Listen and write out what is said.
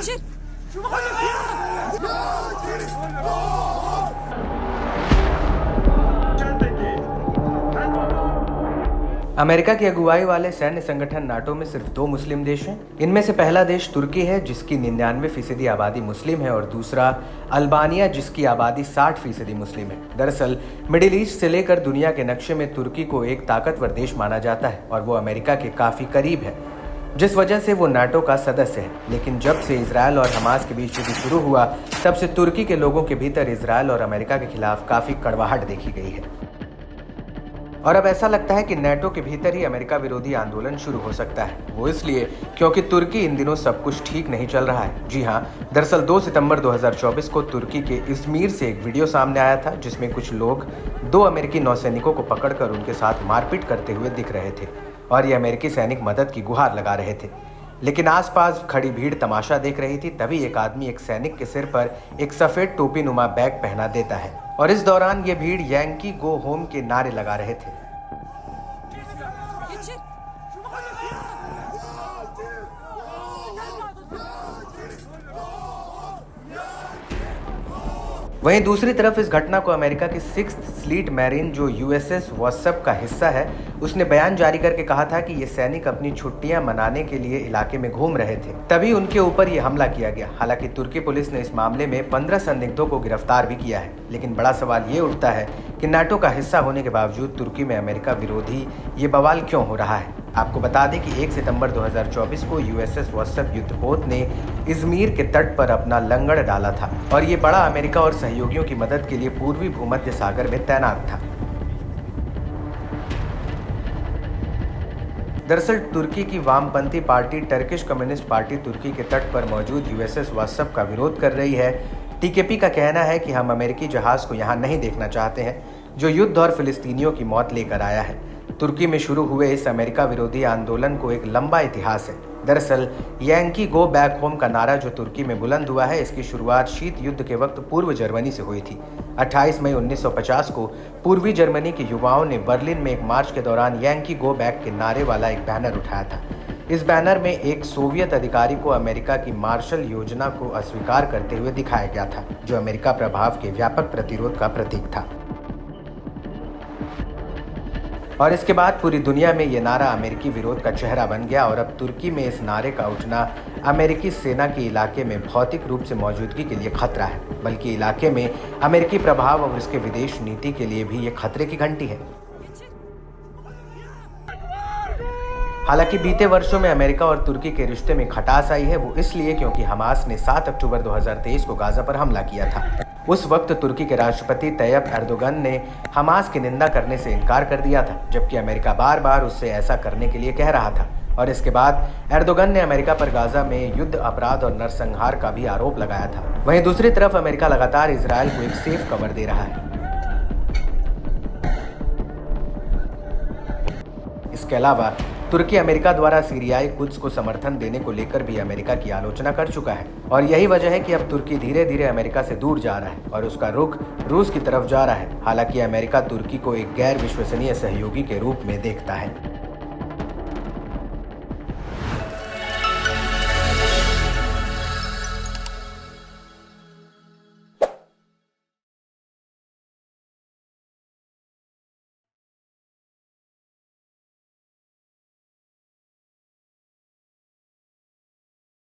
Geçin. America की अगुवाई वाले सैन्य संगठन नाटो में सिर्फ 2 मुस्लिम देश हैं। इनमें से पहला देश तुर्की है जिसकी 99% आबादी मुस्लिम है और दूसरा अल्बानिया जिसकी आबादी 60% मुस्लिम है। दरअसल मिडिल ईस्ट से लेकर दुनिया के नक्शे में तुर्की को एक ताकतवर देश माना जाता है और वो अमेरिका के काफी करीब है, जिस वजह से वो नाटो का सदस्य है। लेकिन जब से इजरायल और हमास के बीच युद्ध शुरू हुआ तब से तुर्की के लोगों के भीतर इजरायल और अमेरिका के खिलाफ काफी कड़वाहट देखी गई है और अब ऐसा लगता है कि नाटो के भीतर ही अमेरिका विरोधी आंदोलन शुरू हो सकता है। वो इसलिए क्योंकि तुर्की इन दिनों सब कुछ ठीक नहीं चल रहा है। जी हाँ, दरअसल 2 सितंबर 2024 को तुर्की के इज़मीर से एक वीडियो सामने आया था जिसमें कुछ लोग 2 अमेरिकी नौसैनिकों को पकड़कर उनके साथ मारपीट करते हुए दिख रहे थे और ये अमेरिकी सैनिक मदद की गुहार लगा रहे थे। लेकिन आसपास खड़ी भीड़ तमाशा देख रही थी। तभी एक आदमी एक सैनिक के सिर पर एक सफेद टोपी नुमा बैग पहना देता है और इस दौरान ये भीड़ यांकी गो होम के नारे लगा रहे थे। Geçin. वहीं दूसरी तरफ इस घटना को अमेरिका की 6th फ्लीट मैरीन जो यूएसएस वॉट्सएप का हिस्सा है उसने बयान जारी करके कहा था कि ये सैनिक अपनी छुट्टियां मनाने के लिए इलाके में घूम रहे थे, तभी उनके ऊपर ये हमला किया गया। हालांकि तुर्की पुलिस ने इस मामले में 15 संदिग्धों को गिरफ्तार भी किया है। लेकिन बड़ा सवाल ये उठता है कि नाटो का हिस्सा होने के बावजूद तुर्की में अमेरिका विरोधी ये बवाल क्यों हो रहा है। आपको बता दें कि 1 सितंबर 2024 को यूएसएस वॉट्सएप युद्धपोत ने इज़मीर के तट पर अपना लंगर डाला था और ये बड़ा अमेरिका और सहयोगियों की मदद के लिए पूर्वी भूमध्य सागर में तैनात था। दरअसल तुर्की की वामपंथी पार्टी टर्किश कम्युनिस्ट पार्टी तुर्की के तट पर मौजूद यूएसएस वॉट्सएप का विरोध कर रही है। टीकेपी का कहना है कि हम अमेरिकी जहाज को यहाँ नहीं देखना चाहते हैं जो युद्ध और फिलिस्तीनियों की मौत लेकर आया है। तुर्की में शुरू हुए इस अमेरिका विरोधी आंदोलन को एक लंबा इतिहास है। दरअसल यांकी गो बैक होम का नारा जो तुर्की में बुलंद हुआ है इसकी शुरुआत शीत युद्ध के वक्त पूर्व जर्मनी से हुई थी। 28 मई 1950 को पूर्वी जर्मनी के युवाओं ने बर्लिन में एक मार्च के दौरान यांकी गो बैक के नारे वाला एक बैनर उठाया था। इस बैनर में एक सोवियत अधिकारी को अमेरिका की मार्शल योजना को अस्वीकार करते हुए दिखाया गया था जो अमेरिका प्रभाव के व्यापक प्रतिरोध का प्रतीक था। और इसके बाद पूरी दुनिया में ये नारा अमेरिकी विरोध का चेहरा बन गया और अब तुर्की में इस नारे का उठना अमेरिकी सेना के इलाके में भौतिक रूप से मौजूदगी के लिए खतरा है, बल्कि इलाके में अमेरिकी प्रभाव और उसके विदेश नीति के लिए भी ये खतरे की घंटी है। हालांकि बीते वर्षों में अमेरिका और तुर्की के रिश्ते में खटास आई है। वो इसलिए क्योंकि हमास ने 7 अक्टूबर 2023 को गाजा पर हमला किया था। उस वक्त तुर्की के राष्ट्रपति तैयब एर्दोगन ने हमास की निंदा करने से इनकार कर दिया था, जबकि अमेरिका बार बार उससे ऐसा करने के लिए कह रहा था। और इसके बाद एर्दोगन ने अमेरिका पर गाजा में युद्ध अपराध और नरसंहार का भी आरोप लगाया था। वहीं दूसरी तरफ अमेरिका लगातार इजरायल को एक सेफ कवर दे रहा है। इसके अलावा तुर्की अमेरिका द्वारा सीरियाई कुद्स को समर्थन देने को लेकर भी अमेरिका की आलोचना कर चुका है और यही वजह है कि अब तुर्की धीरे धीरे अमेरिका से दूर जा रहा है और उसका रुख रूस की तरफ जा रहा है। हालांकि अमेरिका तुर्की को एक गैर विश्वसनीय सहयोगी के रूप में देखता है।